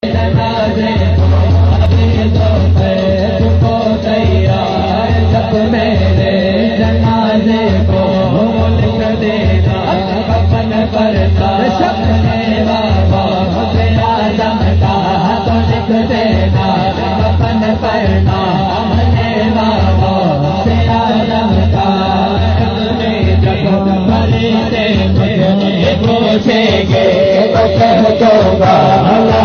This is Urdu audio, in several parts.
جنازے کو تیار جب میرے جنازے کو لکھ دینا کفن پر اپنے بابا اعظم کا تو لکھ دینا کفن پر اپنے بابا اعظم کا جب بڑے سے مجھے پوچھیں گے تو کہہ دوں گا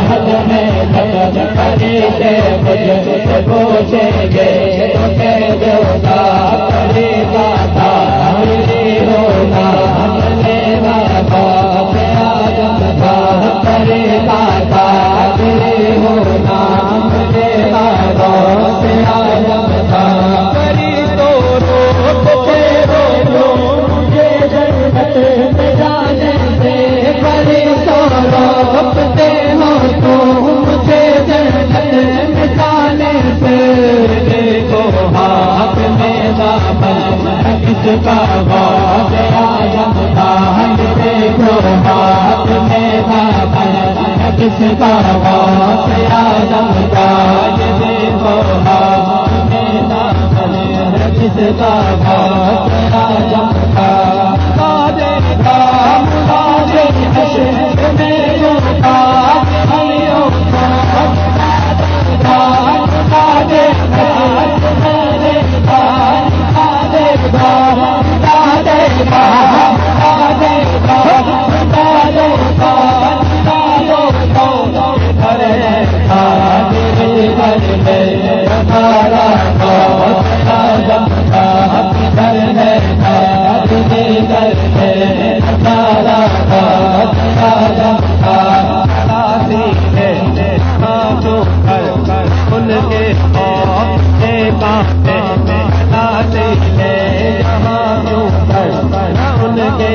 حد میں بڑے سے مجھے پوچھیں گے تو کہہ دوں گا بڑے بابا ہونا اپنے بابا اعظم کا بڑے بابا ہونا اپنے بابا اعظم کا بڑی تو روکتے رو مجھے جنت میں جانے سے بڑی تو روکتے ہو تو مجھے جنت میں جانے سے دیکھو ہاتھ میں دامن کس کا باب اعظم کا دیکھو ہاتھ میں دامن کس کا باب اعظم کا دیکھو ہاتھ میں دامن کس کا باب اعظم کا ان کے